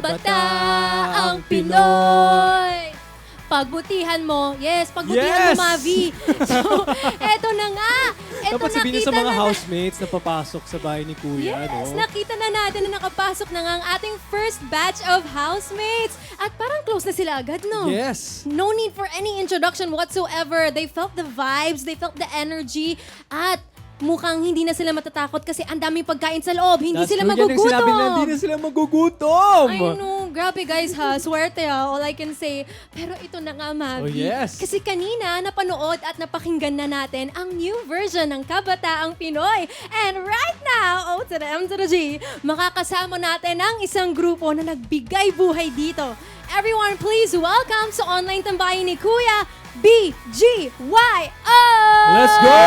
Kabataang Pinoy. Pagbutihan mo. Yes, pagbutihan mo, Mavi. So, eto na nga. Eto Dapat sabihin nakita sa mga na housememates na papasok sa bahay ni Kuya, Yes, no? nakita na natin na nakapasok na nga ang ating first batch of housemates. At parang close na sila agad, no? Yes. No need for any introduction whatsoever. They felt the vibes, they felt the energy, at mukhang hindi na sila matatakot kasi ang daming pagkain sa loob. Hindi sila Yan ang magugutom. sinabi na hindi na sila magugutom. I know. Grabe guys ha. Swerte ha. All I can say. Pero ito na nga, Mavi. Oh, yes. Kasi kanina napanood at napakinggan na natin ang new version ng Kabataang Pinoy. And right now, O to the M to the G, makakasama natin ang isang grupo na nagbigay buhay dito. Everyone, please welcome sa online tambayan ni Kuya, BGYO! Let's go!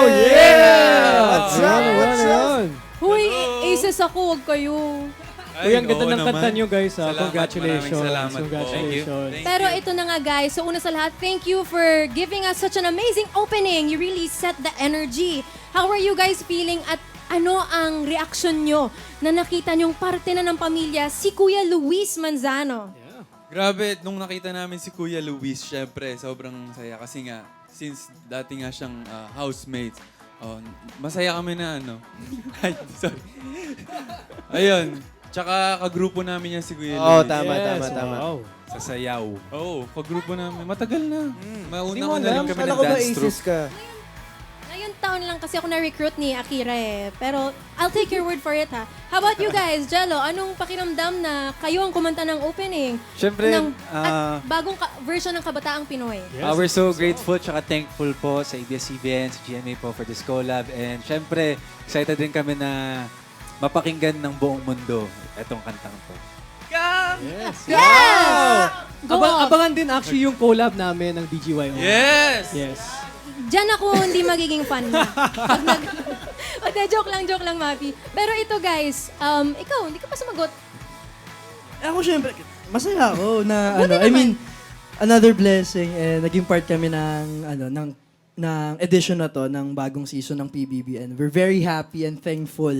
Yeah! What's up? What's up? Huy, aces ako, huwag kayo. Uy, ang ganda oo ng kanta naman. nyo, guys. Ha? Salamat, Congratulations. maraming salamat po. Congratulations. Thank Pero ito na nga guys, so una sa lahat, thank you for giving us such an amazing opening. You really set the energy. How are you guys feeling at ano ang reaction nyo na nakita nyong parte na ng pamilya si Kuya Luis Manzano? Grabe, nung nakita namin si Kuya Luis, syempre, sobrang saya. Kasi nga, since dati nga siyang housemate, masaya kami na ano. Ay, sorry. Ayun. Tsaka kagrupo namin yan si Kuya Oo, Luis. tama. Wow. Sa Sayaw. Oo, kagrupo namin. Matagal na. Hindi Mauna mo ko na alam. rin kami Kala ng ko ba dance troupe. aces ka? Ngayong taon lang kasi ako na-recruit ni Akira eh. Pero I'll take your word for it ha. How about you guys? Jello, anong pakiramdam na kayo ang kumanta ng opening? Siyempre, at bagong version ng Kabataang Pinoy? we're so grateful tsaka thankful po sa ABS-CBN, sa GMA po for this collab. And siyempre, excited din kami na mapakinggan ng buong mundo itong kantang to. Yes! Yes! Go off! Abangan din actually yung collab namin ng BGYO. Yes! Yes. Diyan ako hindi magiging fan mo. Pag joke lang, Mavi. Pero ito guys, ikaw, hindi ka pa sumagot. Ako syempre, masaya ako na Buti ano, I naman. mean, another blessing and naging part kami ng ng edition na to ng bagong season ng PBB and we're very happy and thankful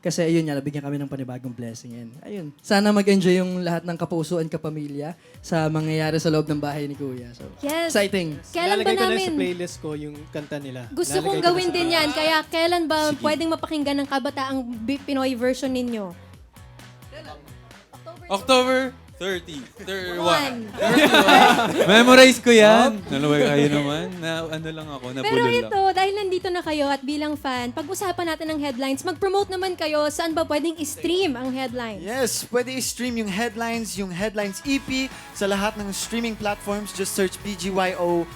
kasi ayun nga, nabigyan kami ng panibagong blessing and ayun, sana mag-enjoy yung lahat ng kapuso and kapamilya sa mangyayari sa loob ng bahay ni Kuya. So, Yes. exciting. Kailan ba Lalagay ko lang sa namin? playlist ko yung kanta nila. Gusto Lalagay kong ko na gawin sa- din yan. Kaya kailan ba pwedeng mapakinggan ng Kabataang Pinoy version ninyo? October 30. 31. 1. Memorize ko yan. Naluwag kayo naman. Na, ano lang ako, Pero nabulol lang. ito, dahil nandito na kayo at bilang fan, pag-usapan natin ng headlines, mag-promote naman kayo saan ba pwedeng i-stream ang headlines. Yes, pwede i-stream yung Headlines EP sa lahat ng streaming platforms. Just search BGYO_PH.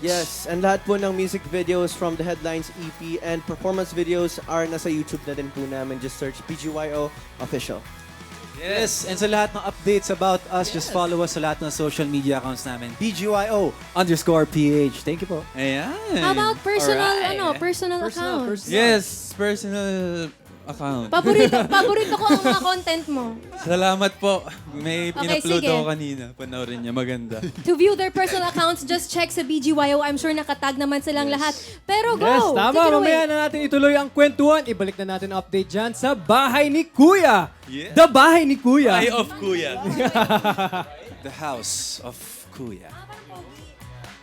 Yes, and lahat po ng music videos from the Headlines EP and performance videos are nasa YouTube na din po namin. Just search BGYO Official. Yes, and sa lahat ng updates about us, just follow us sa lahat ng social media accounts namin. BGYO_PH. Thank you po. Ayan. How about personal, Alright. personal account? Yes, personal account. Paborito ko ang mga content mo. Salamat po. May Okay, pinupload sige. ako kanina. Panoorin niya. Maganda. To view their personal accounts, just check sa BGYO. I'm sure nakatag naman silang lahat. Pero go! Yes, tama. Take it away. Mamaya na natin ituloy ang kwentuhan. Ibalik na natin ang update dyan sa Bahay ni Kuya. Yeah. The Bahay ni Kuya. Eye of Kuya. The House of Kuya.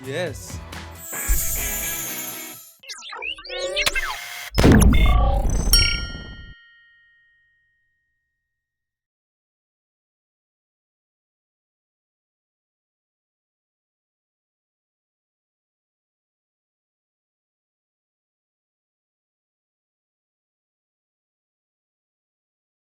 Yes.